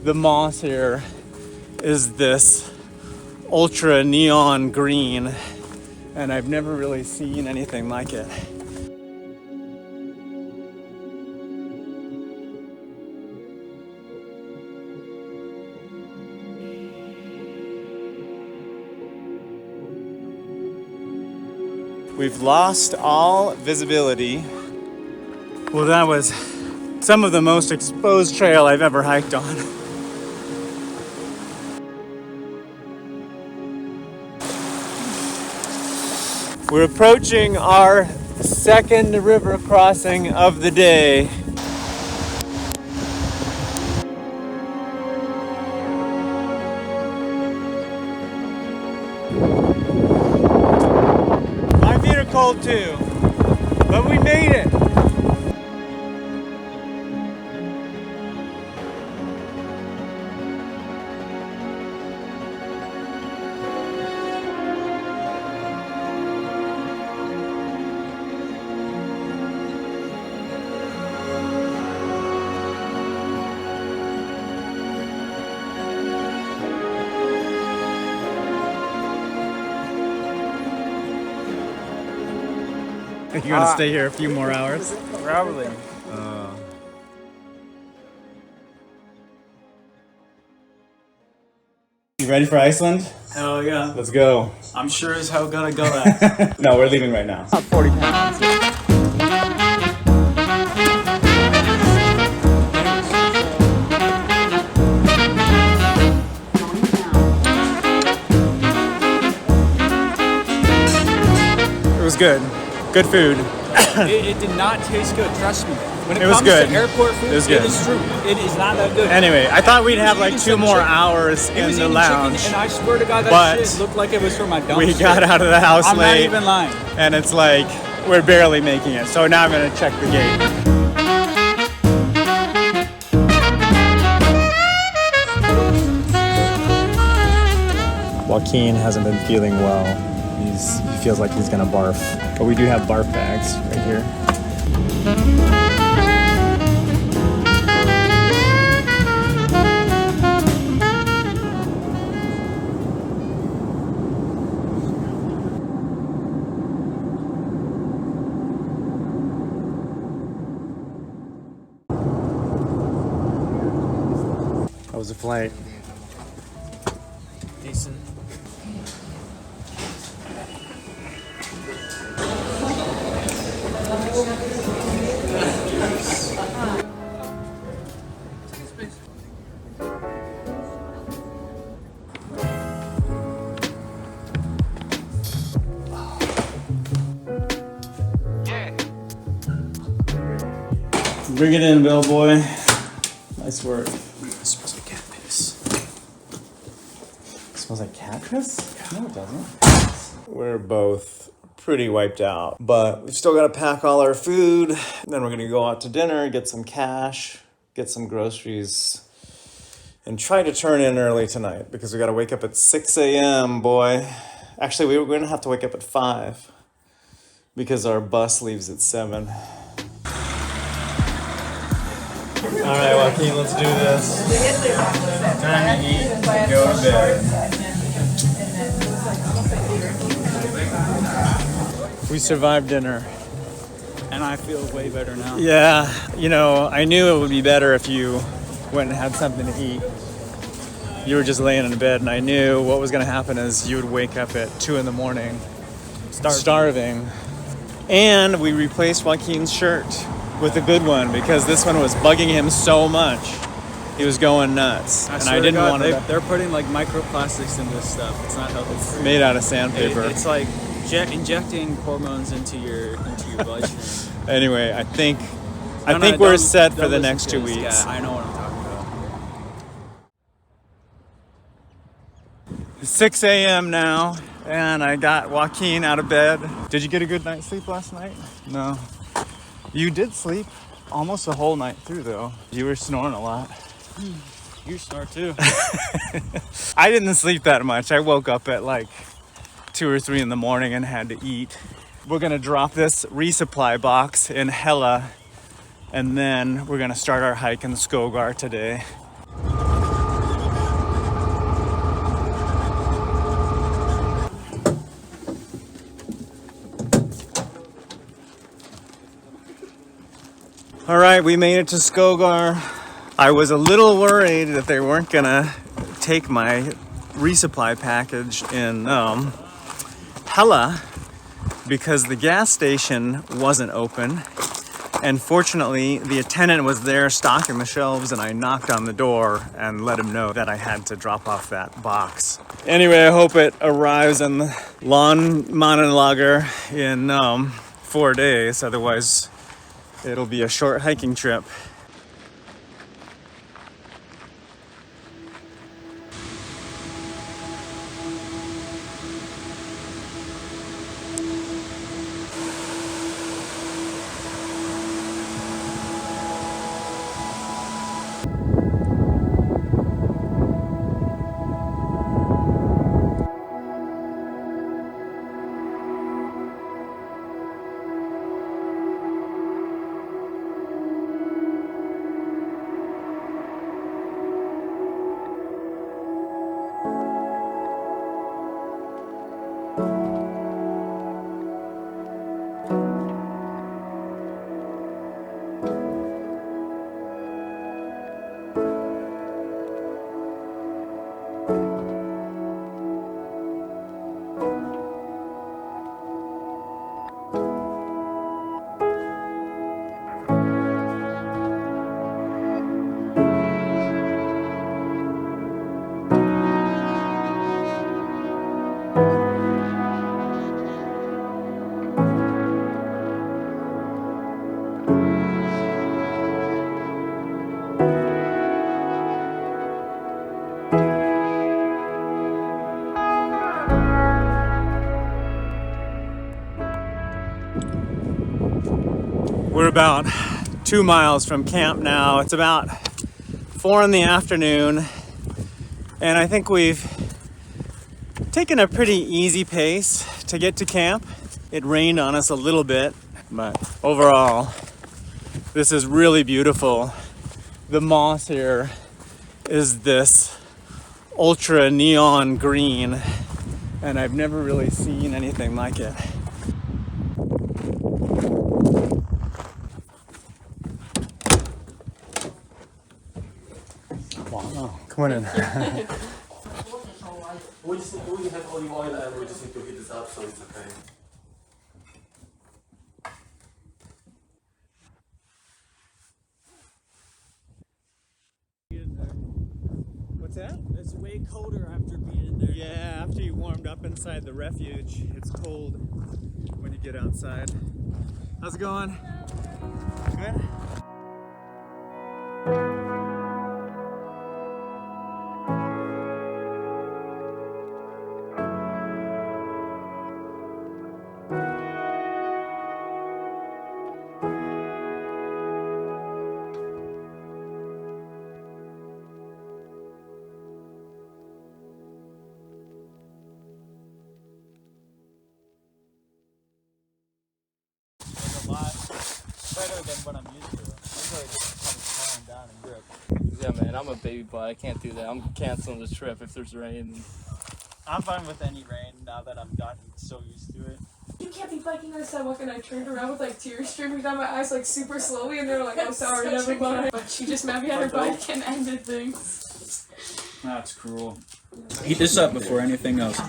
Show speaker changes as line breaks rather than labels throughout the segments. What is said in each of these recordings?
The moss here is this ultra neon green, and I've never really seen anything like it. We've lost all visibility. Well, that was some of the most exposed trail I've ever hiked on. We're approaching our second river crossing of the day. My feet are cold too, but we made it. You're gonna stay here a few more hours?
Probably.
You ready for Iceland?
Hell yeah.
Let's go.
I'm sure as hell gonna go that.
No, we're leaving right now.
About 40 pounds.
It was good. Good food.
It did not taste good, trust me. When it
was
comes
good.
to airport food,
It was good.
It is true. It is not that good.
Anyway, I thought we'd have like
Eating
2
some
more
chicken.
hours
He
in
was
the
eating
lounge.
chicken, and I swear to God, that
But
shit looked like it was from my dumpster.
We got out of the house
I'm
late.
not even lying.
And it's like, we're barely making it. So now I'm gonna check the gate. Joaquin hasn't been feeling well. He feels like he's gonna barf. But we do have barf bags right here. How was the flight?
Decent.
Bring it in, bellboy. Nice work.
It smells like cat piss.
It smells like cat piss? No, it doesn't. We're both pretty wiped out, but we've still got to pack all our food. Then we're going to go out to dinner, get some cash, get some groceries, and try to turn in early tonight because we got to wake up at 6 a.m., boy. Actually, we were going to have to wake up at 5 because our bus leaves at 7. All right, Joaquin, let's do this. Time to eat, go to bed. We survived dinner.
And I feel way better now.
Yeah, you know, I knew it would be better if you went and had something to eat. You were just laying in bed, and I knew what was going to happen is you would wake up at 2 in the morning, starving. And we replaced Joaquin's shirt with a good one because this one was bugging him so much. He was going nuts. I didn't want to.
They're putting like microplastics in this stuff. It's not healthy.
It's made out of sandpaper.
It's like injecting hormones into your bloodstream.
Anyway, I think we're set for the next 2 weeks.
Yeah, I know what I'm talking about.
It's 6 a.m. now, and I got Joaquin out of bed. Did you get a good night's sleep last night? No. You did sleep almost the whole night through, though. You were snoring a lot.
You snore too.
I didn't sleep that much. I woke up at like 2 or 3 in the morning and had to eat. We're gonna drop this resupply box in Hella, and then we're gonna start our hike in Skogar today. All right, we made it to Skogar. I was a little worried that they weren't gonna take my resupply package in Hella because the gas station wasn't open. And fortunately, the attendant was there stocking the shelves, and I knocked on the door and let him know that I had to drop off that box. Anyway, I hope it arrives in Landmannalaugar in 4 days. Otherwise, it'll be a short hiking trip. We're about 2 miles from camp now. It's about 4 in the afternoon, and I think we've taken a pretty easy pace to get to camp. It rained on us a little bit, but overall, this is really beautiful. The moss here is this ultra neon green, and I've never really seen anything like it. Wow. Come on in.
We have olive oil and we just need to heat this up, so it's okay.
What's that?
It's way colder after being in there.
Yeah, after you warmed up inside the refuge, it's cold when you get outside. How's it going? Good?
It's a lot better than what I'm used to. Usually just kind of down and grip.
Yeah, man, I'm a baby boy. I can't do that. I'm canceling this trip if there's rain.
I'm fine with any rain now that I've gotten so used to it.
You can't be biking on the sidewalk, and I turned around with like tears streaming down my eyes like super slowly, and they were like, "I'm sorry, never mind." But she just met me at her bike and ended things.
That's cruel. Heat this up before anything else.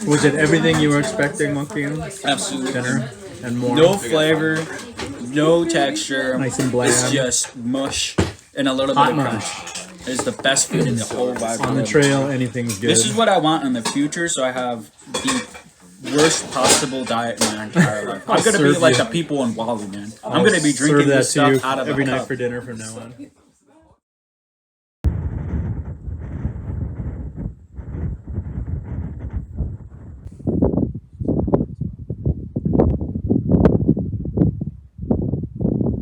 Was it everything you were expecting, Monkey?
Absolutely.
Dinner and more?
No flavor, no texture.
Nice and bland.
It's just mush and a little
Hot
bit of
mush.
crunch. It's the best food in the whole wide
On the
world.
trail, anything's good.
This is what I want in the future, so I have the worst possible diet in my entire life. I'm gonna be
serve
like
you.
the people in Wally, man. I'm gonna be
serve
drinking
that
this
to you
stuff out of
every
a
night
cup.
for dinner from now on.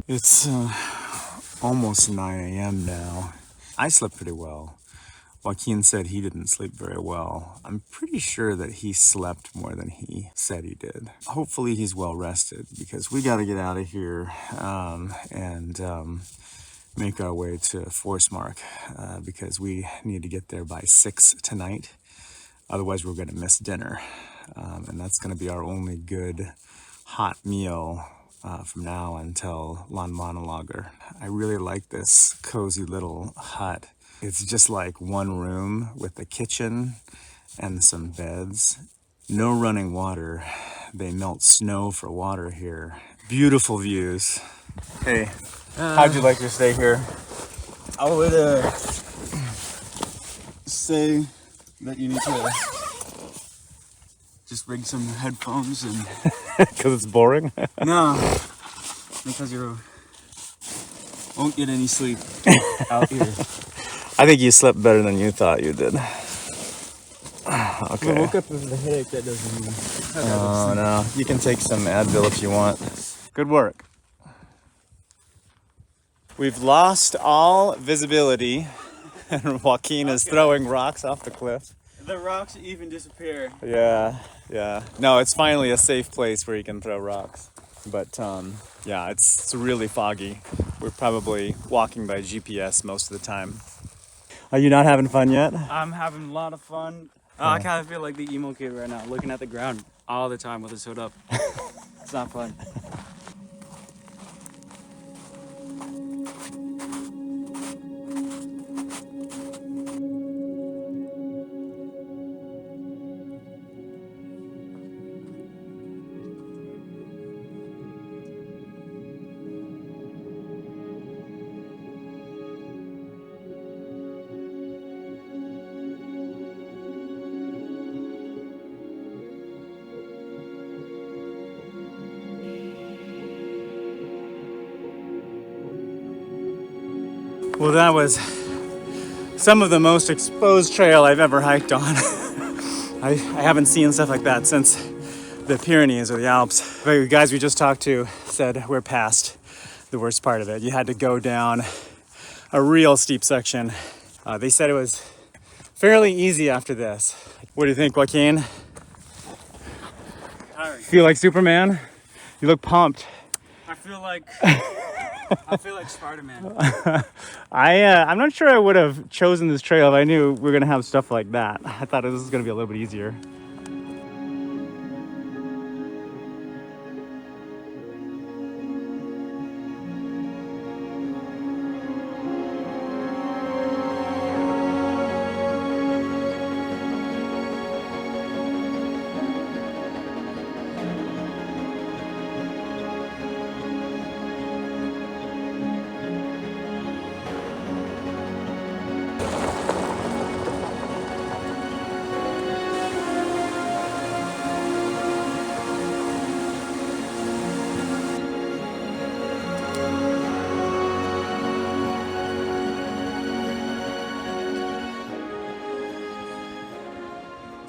It's almost 9 a.m. now. I slept pretty well. Joaquin said he didn't sleep very well. I'm pretty sure that he slept more than he said he did. Hopefully he's well rested because we got to get out of here and make our way to Forsmark because we need to get there by 6 tonight. Otherwise we're going to miss dinner. And that's going to be our only good hot meal from now until Landmannalaugar. I really like this cozy little hut. It's just like one room with a kitchen and some beds. No running water. They melt snow for water here. Beautiful views. Hey, how'd you like your stay here?
I would say that you need to just rig some headphones and
Because it's boring?
no, because you won't get any sleep out here.
I think you slept better than you thought you did. Okay.
I woke up with a headache. That doesn't mean.
Oh no, you can take some Advil if you want. Good work. We've lost all visibility and Joaquin is throwing rocks off the cliff.
The rocks even disappear.
Yeah. No, it's finally a safe place where you can throw rocks. But yeah, it's really foggy. We're probably walking by GPS most of the time. Are you not having fun yet?
I'm having a lot of fun. I kind of feel like the emo kid right now, looking at the ground all the time with his hood up. It's not fun.
Well, that was some of the most exposed trail I've ever hiked on. I haven't seen stuff like that since the Pyrenees or the Alps. The guys we just talked to said we're past the worst part of it. You had to go down a real steep section. They said it was fairly easy after this. What do you think, Joaquin?
Tiring.
Feel like Superman? You look pumped.
I feel like Spider-Man.
I'm not sure I would have chosen this trail if I knew we were gonna have stuff like that. I thought this was gonna be a little bit easier.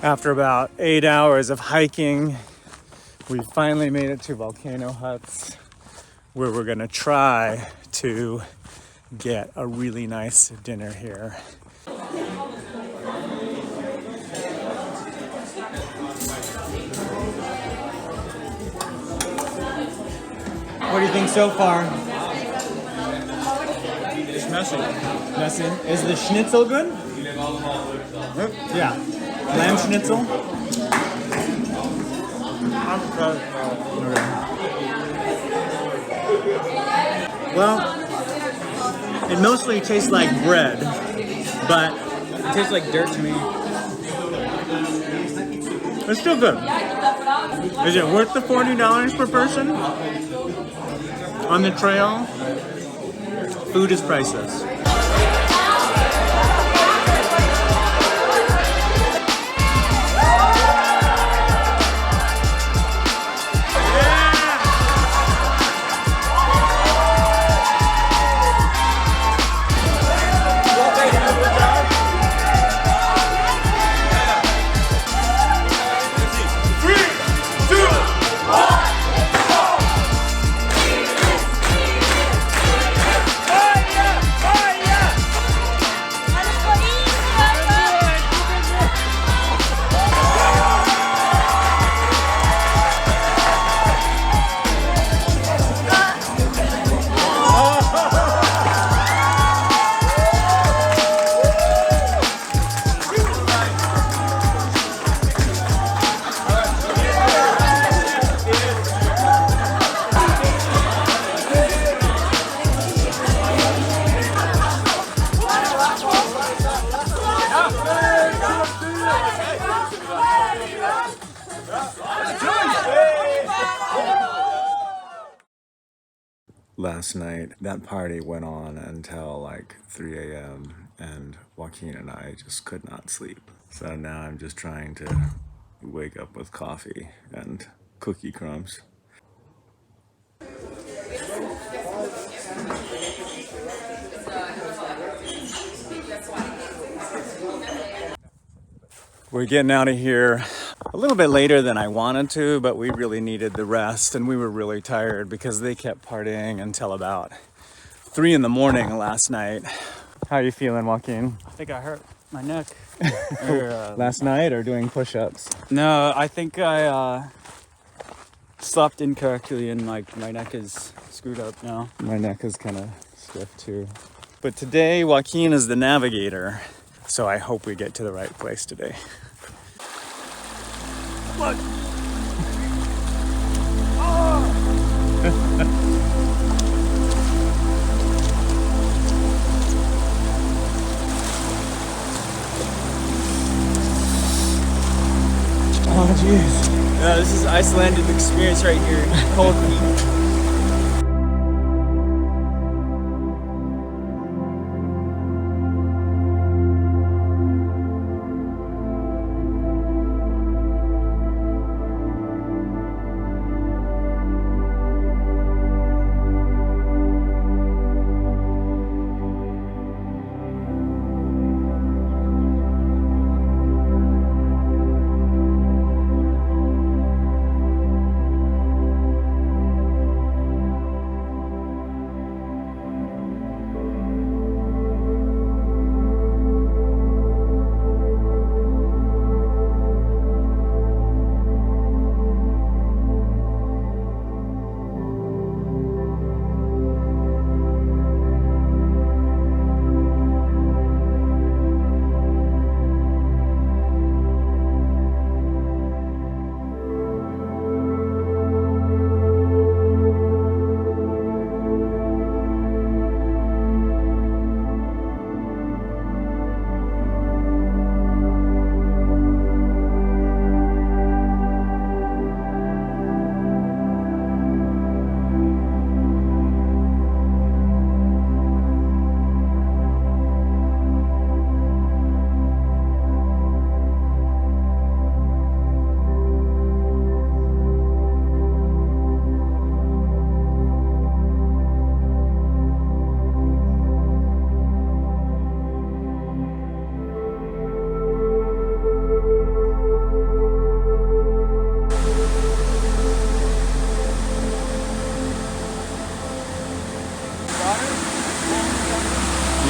After about 8 hours of hiking, we finally made it to Volcano huts, where we're gonna try to get a really nice dinner here. What do you think so far?
It's messy.
Messy. Is the schnitzel good? Yeah. Lamb schnitzel? Well, it mostly tastes like bread, but
It tastes like dirt to me.
it's still good. Is it worth the $40 per person? On the trail, food is priceless.
Fire!
last night. That party went on until like 3 a.m. and Joaquin and I just could not sleep. So now I'm just trying to wake up with coffee and cookie crumbs. We're getting out of here a little bit later than I wanted to, but we really needed the rest and we were really tired because they kept partying until about 3 in the morning last night. How are you feeling, Joaquin?
I think I hurt my neck.
Last night or doing push-ups?
No, I think I slept incorrectly and like my neck is screwed up now.
My neck is kind of stiff too. But today, Joaquin is the navigator, so I hope we get to the right place today. Look! Oh, jeez.
Yeah, this is Icelandic experience right here. Cold feet.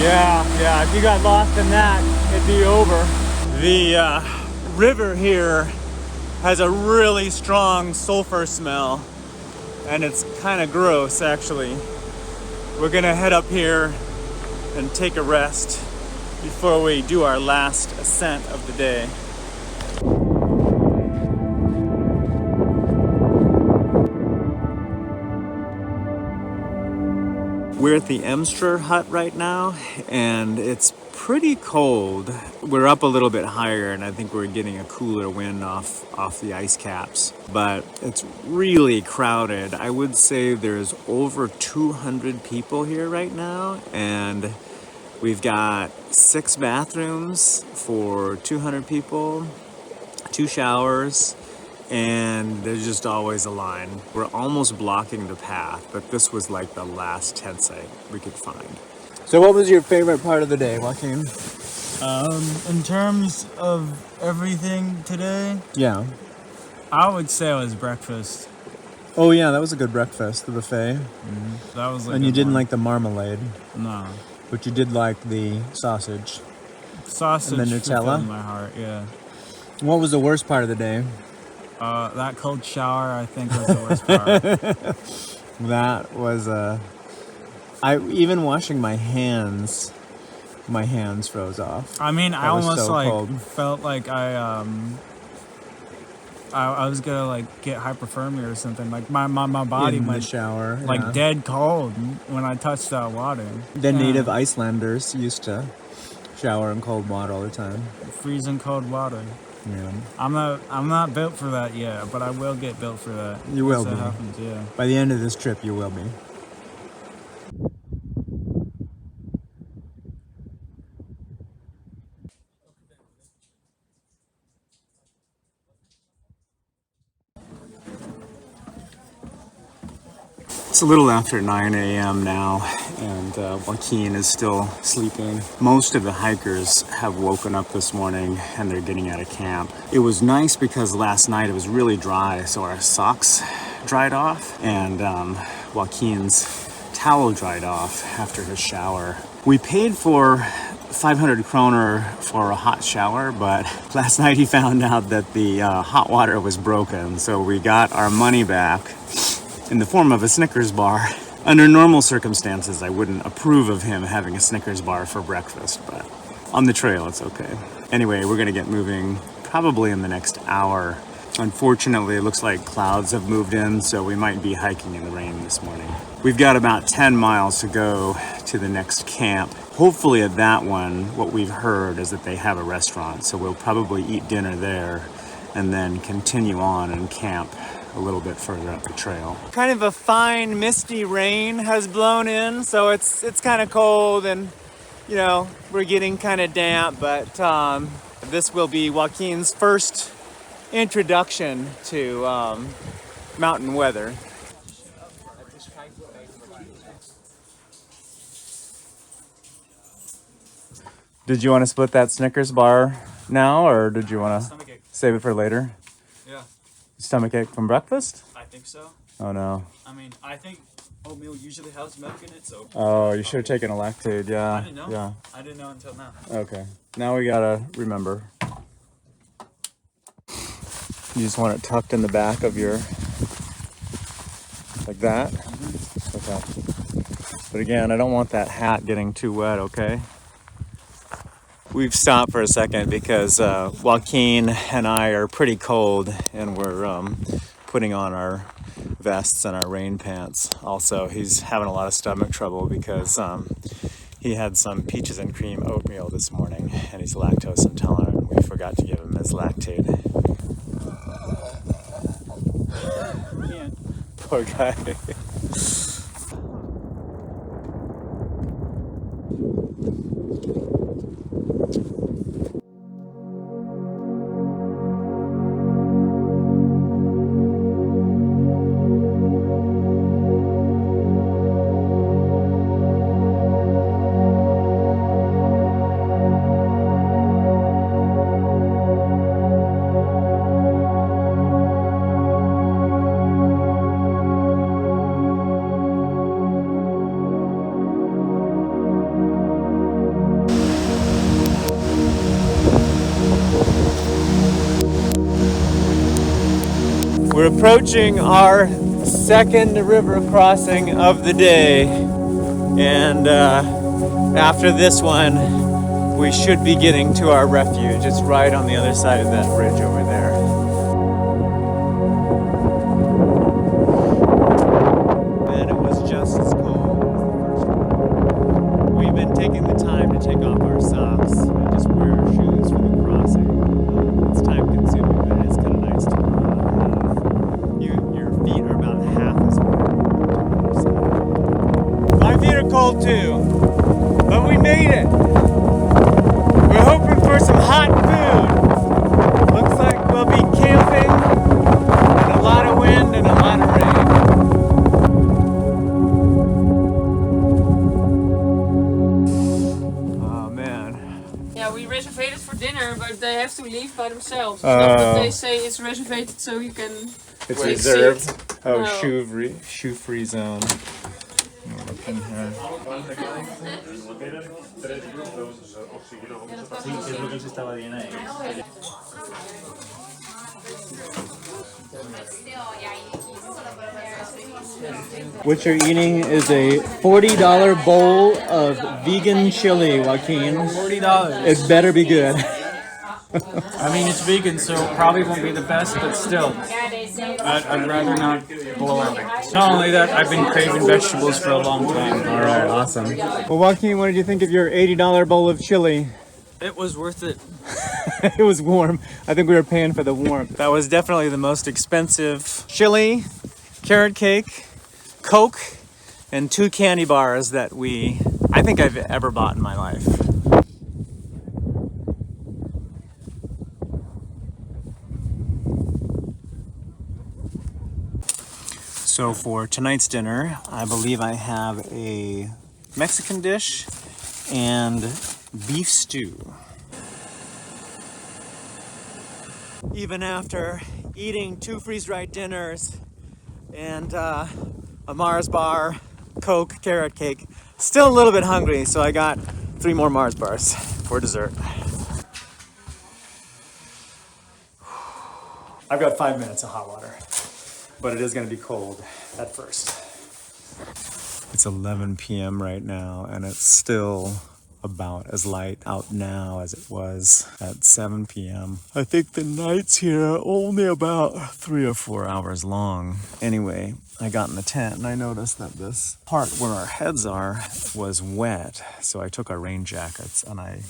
Yeah, if you got lost in that, it'd be over. The river here has a really strong sulfur smell, and it's kind of gross, actually. We're gonna head up here and take a rest before we do our last ascent of the day. We're at the Emstra hut right now, and it's pretty cold. We're up a little bit higher, and I think we're getting a cooler wind off the ice caps. But it's really crowded. I would say there's over 200 people here right now, and we've got 6 bathrooms for 200 people, 2 showers, and there's just always a line. We're almost blocking the path, but this was like the last tent site we could find. So what was your favorite part of the day, Joaquin?
In terms of everything today,
Yeah.
I would say it was breakfast.
Oh yeah, that was a good breakfast, the buffet.
That was like
And you
a
didn't
one.
like the marmalade,
No.
but you did like the sausage.
Sausage
And the Nutella?
fulfilled my heart, yeah.
What was the worst part of the day?
That cold shower, I think, was the worst part.
That was even washing my hands froze off.
I mean, I
That was
almost
so
like
cold.
felt like I was gonna like get hypothermia or something. Like my body
In the
went
shower,
like
yeah.
dead cold when I touched that water.
The
Yeah.
native Icelanders used to shower in cold water all the time.
Freezing cold water.
Yeah.
I'm not built for that yet, but I will get built for that.
You will
Once that
be.
happens, yeah.
By the end of this trip, you will be. It's a little after 9 a.m. now, and Joaquin is still sleeping. Most of the hikers have woken up this morning and they're getting out of camp. It was nice because last night it was really dry, so our socks dried off, and Joaquin's towel dried off after his shower. We paid for 500 kroner for a hot shower, but last night he found out that the hot water was broken, so we got our money back in the form of a Snickers bar. Under normal circumstances, I wouldn't approve of him having a Snickers bar for breakfast, but on the trail, it's okay. Anyway, we're gonna get moving probably in the next hour. Unfortunately, it looks like clouds have moved in, so we might be hiking in the rain this morning. We've got about 10 miles to go to the next camp. Hopefully at that one, what we've heard is that they have a restaurant, so we'll probably eat dinner there and then continue on and camp a little bit further up the trail. Kind of a fine misty rain has blown in, so it's kind of cold, and you know, we're getting kind of damp, but this will be Joaquin's first introduction to mountain weather. Did you want to split that Snickers bar now, or did you want to save it for later?
Yeah.
Stomachache from breakfast?
I think so.
Oh no.
I mean, I think oatmeal usually has milk in it, so.
Oh, you should have taken a lactate, yeah.
I didn't know.
Yeah.
I didn't know until now.
Okay. Now we gotta remember. You just want it tucked in the back of your, like that? Okay. But again, I don't want that hat getting too wet, okay? We've stopped for a second because Joaquin and I are pretty cold, and we're putting on our vests and our rain pants. Also, he's having a lot of stomach trouble because he had some peaches and cream oatmeal this morning, and he's lactose intolerant. We forgot to give him his lactate.
Yeah.
Poor guy. We're approaching our second river crossing of the day, and after this one we should be getting to our refuge. It's right on the other side of that bridge over there. And it was just as cold as the first one. We've been taking the time to take off our socks and just wear our shoes for the crossing. It's time consuming, but it is kind of nice to have. Your feet are about half as cold. My feet are cold too, but we made it. We're hoping for some hot food. Looks like we'll be camping in a lot of wind and a lot of rain. Oh man.
Yeah, we reserved for dinner, but they have to leave by themselves. It's not that they say it's reserved so you can.
It's
Wait,
reserved.
sit.
Oh,
No.
shoe free zone. Look in here. What you're eating is a $40 bowl of vegan chili, Joaquin.
$40.
It better be good.
I mean, it's vegan, so it probably won't be the best, but still, I'd rather not blow out. Not only that, I've been craving vegetables for a long time.
All right, awesome. Well, Joaquin, what did you think of your $80 bowl of chili?
It was worth it.
It was warm. I think we were paying for the warmth. That was definitely the most expensive chili, carrot cake, Coke, and 2 candy bars that I think I've ever bought in my life. So for tonight's dinner, I believe I have a Mexican dish and beef stew. Even after eating 2 freeze-dried dinners and a Mars bar, Coke, carrot cake, still a little bit hungry, so I got 3 more Mars bars for dessert. I've got 5 minutes of hot water, but it is going to be cold at first. It's 11 p.m. right now, and it's still about as light out now as it was at 7 p.m. I think the nights here are only about 3 or 4 hours long. Anyway, I got in the tent and I noticed that this part where our heads are was wet. So I took our rain jackets and I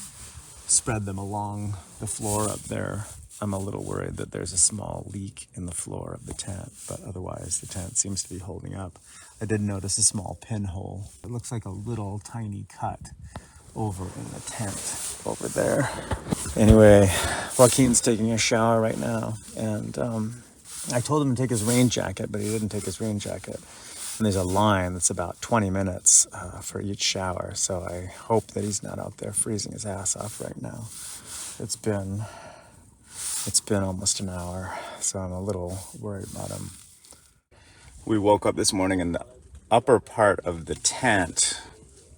spread them along the floor up there. I'm a little worried that there's a small leak in the floor of the tent, but otherwise the tent seems to be holding up. I did notice a small pinhole. It looks like a little tiny cut over in the tent over there. Anyway, Joaquin's taking a shower right now, and I told him to take his rain jacket, but he didn't take his rain jacket. And there's a line that's about 20 minutes for each shower, so I hope that he's not out there freezing his ass off right now. It's been almost an hour, so I'm a little worried about him. We woke up this morning and the upper part of the tent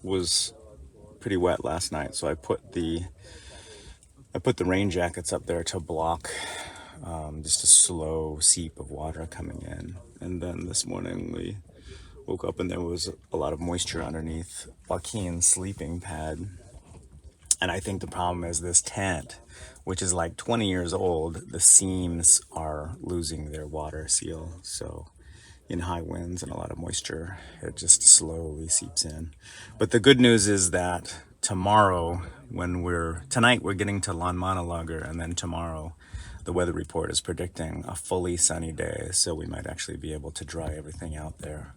was pretty wet last night, so I put the rain jackets up there to block just a slow seep of water coming in. And then this morning we woke up and there was a lot of moisture underneath Joaquin's sleeping pad. And I think the problem is this tent, which is like 20 years old, the seams are losing their water seal. So in high winds and a lot of moisture, it just slowly seeps in. But the good news is that tomorrow, tonight we're getting to Landmannalaugar, and then tomorrow the weather report is predicting a fully sunny day, so we might actually be able to dry everything out there.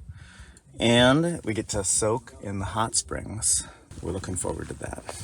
And we get to soak in the hot springs. We're looking forward to that.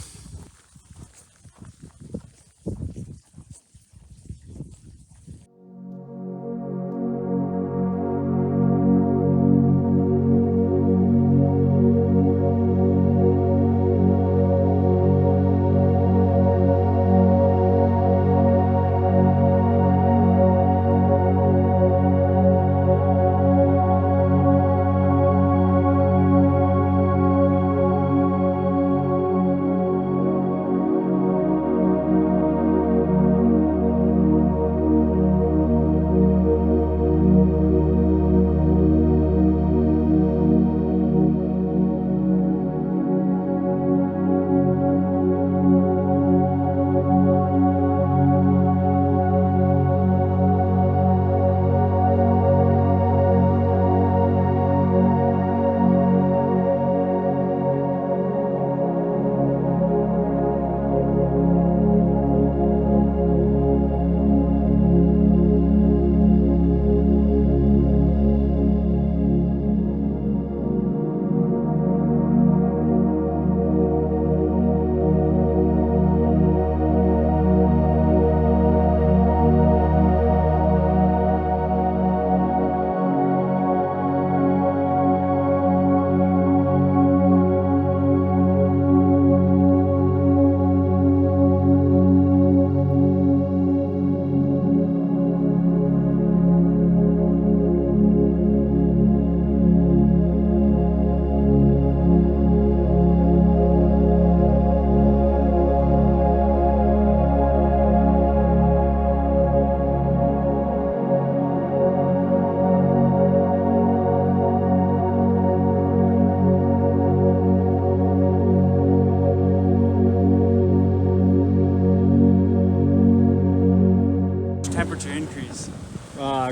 Temperature increase.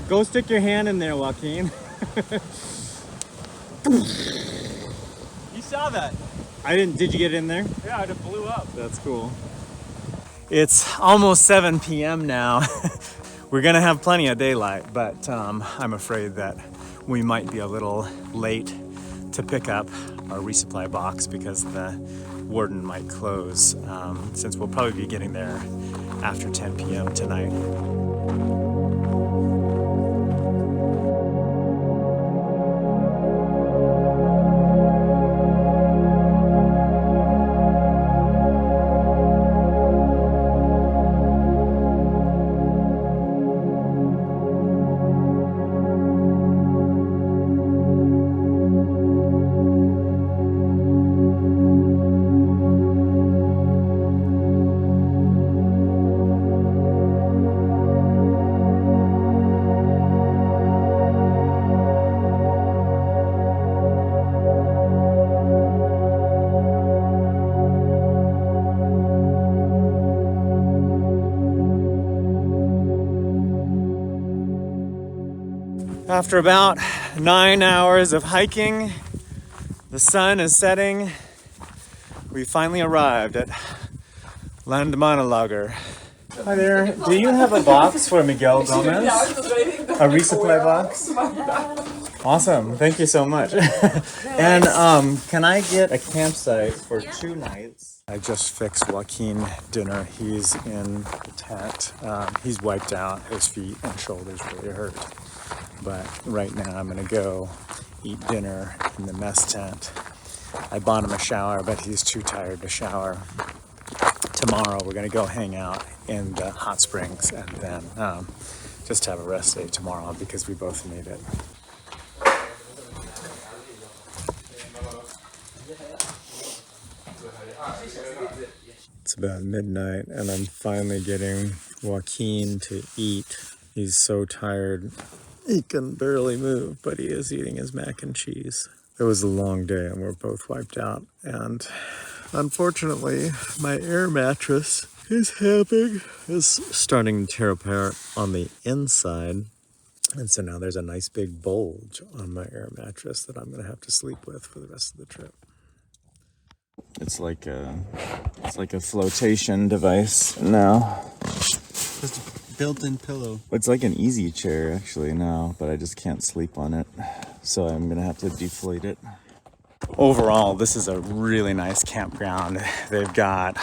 Go stick your hand in there, Joaquin. You saw that. I didn't. Did you get in there?
Yeah, it blew up.
That's cool. It's almost 7 p.m. now. We're gonna have plenty of daylight, but I'm afraid that we might be a little late to pick up our resupply box because the warden might close, since we'll probably be getting there after 10 p.m. tonight. After about 9 hours of hiking, the sun is setting. We finally arrived at Landmannalaugar. Hi there. Do you have a box for Miguel Gomez? A resupply box? Awesome. Thank you so much. And can I get a campsite for 2 nights? I just fixed Joaquin dinner. He's in the tent. He's wiped out. His feet and shoulders really hurt. But right now I'm gonna go eat dinner in the mess tent. I bought him a shower, but he's too tired to shower. Tomorrow we're gonna go hang out in the hot springs and then just have a rest day tomorrow because we both need it. It's about midnight and I'm finally getting Joaquin to eat. He's so tired. He can barely move, but he is eating his mac and cheese. It was a long day and we're both wiped out. And unfortunately, my air mattress is starting to tear apart on the inside. And so now there's a nice big bulge on my air mattress that I'm gonna have to sleep with for the rest of the trip. It's like a flotation device now.
Just a built-in pillow.
It's like an easy chair actually now, but I just can't sleep on it. So I'm gonna have to deflate it. Overall, this is a really nice campground. They've got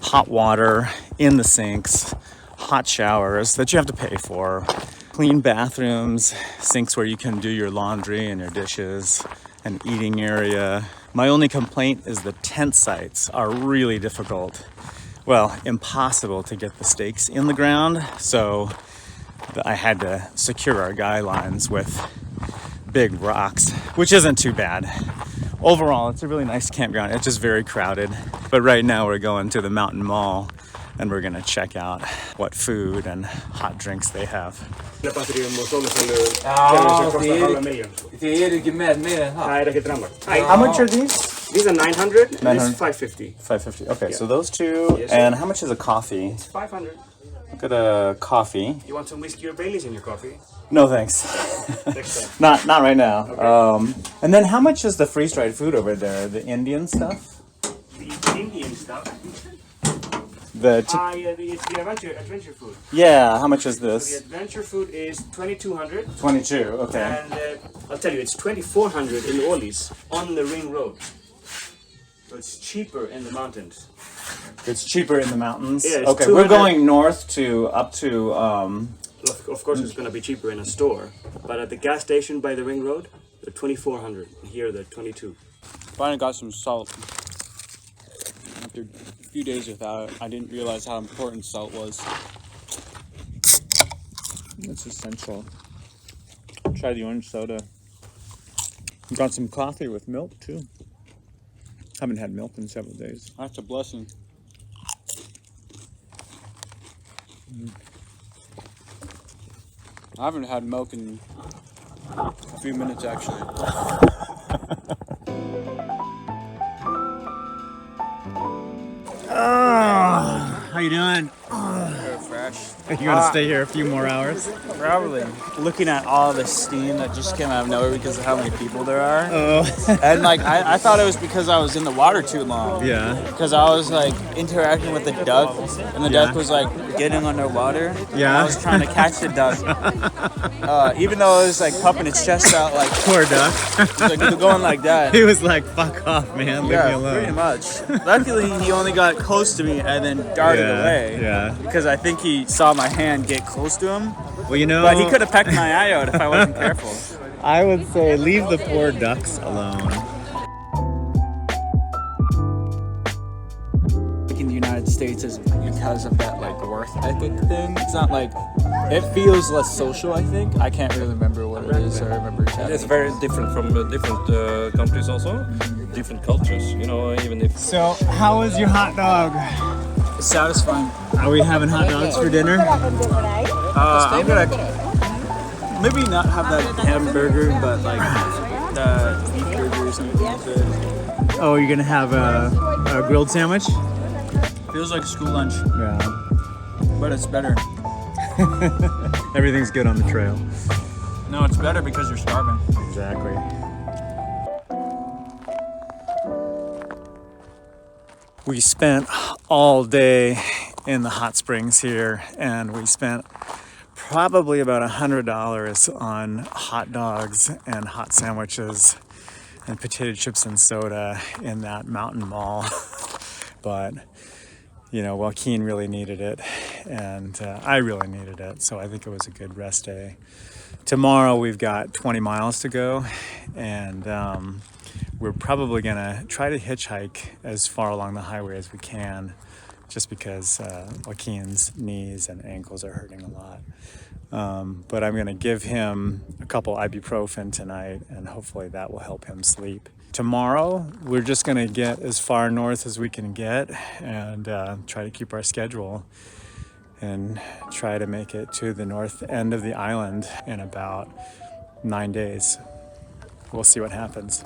hot water in the sinks, hot showers that you have to pay for, clean bathrooms, sinks where you can do your laundry and your dishes, an eating area. My only complaint is the tent sites are really difficult. Well, impossible to get the stakes in the ground. So I had to secure our guy lines with big rocks, which isn't too bad. Overall, it's a really nice campground. It's just very crowded. But right now we're going to the mountain mall and we're gonna check out what food and hot drinks they have. How much are these?
These are 900 and this is 550.
550. Okay, so those two.
Yes,
and how much is a coffee?
It's 500.
Look at a coffee.
You want some whiskey or Baileys in your coffee?
No thanks.
Next time.
not right now.
Okay.
And then how much is the freeze-dried food over there? The Indian stuff?
The Indian stuff.
It's
the adventure food.
Yeah, how much is
So the
this?
adventure food is 2,200.
22, okay.
And I'll tell you, it's 2,400 in Orleans on the ring road. So it's cheaper in the mountains.
It's cheaper in the mountains?
Yeah, it's
okay,
200
we're going north up to...
Of course, it's going to be cheaper in a store. But at the gas station by the ring road, they're 2,400. Here, they're 22.
Finally got some salt. After a few days without it, I didn't realize how important salt was. It's essential. Try the orange soda. Got some coffee with milk too. Haven't had milk in several days. That's a blessing. I haven't had milk in a few minutes actually.
How you doing?
Fresh.
Are you gonna stay here a few more hours?
Probably. Looking at all the steam that just came out of nowhere because of how many people there are.
Oh.
And like, I thought it was because I was in the water too long.
Yeah.
Because I was like interacting with the duck, and the duck was like getting underwater.
Yeah.
I was trying to catch the duck. Even though it was like pumping its chest out, like
Poor duck.
it was like going like that.
He was like, "Fuck off, man. Leave me
Yeah,
alone."
pretty much. Luckily, he only got close to me and then darted away.
Yeah.
Because I think he saw my hand get close to him.
Well, you know.
But he could have pecked my eye out if I wasn't careful.
I would say leave the poor ducks alone.
In the United States is because of that like work ethic thing. It's not like it feels less social. I think I can't really remember what it is. I remember
It's very different from different countries also, different cultures, you know, even if...
So, how was your hot dog?
It's satisfying.
Are we having hot dogs for dinner?
I'm gonna maybe not have that hamburger, but like the beef burger or something like that.
Oh, you're gonna have a grilled sandwich?
Feels like school lunch,
Yeah.
but it's better.
Everything's good on the trail.
No, it's better because you're starving.
Exactly. We spent all day in the hot springs here, and we spent probably about $100 on hot dogs and hot sandwiches and potato chips and soda in that mountain mall. But, you know, Joaquin really needed it, and I really needed it, so I think it was a good rest day. Tomorrow we've got 20 miles to go, and we're probably gonna try to hitchhike as far along the highway as we can, just because Joaquin's knees and ankles are hurting a lot. But I'm gonna give him a couple ibuprofen tonight, and hopefully that will help him sleep. Tomorrow, we're just gonna get as far north as we can get and try to keep our schedule and try to make it to the north end of the island in about 9 days. We'll see what happens.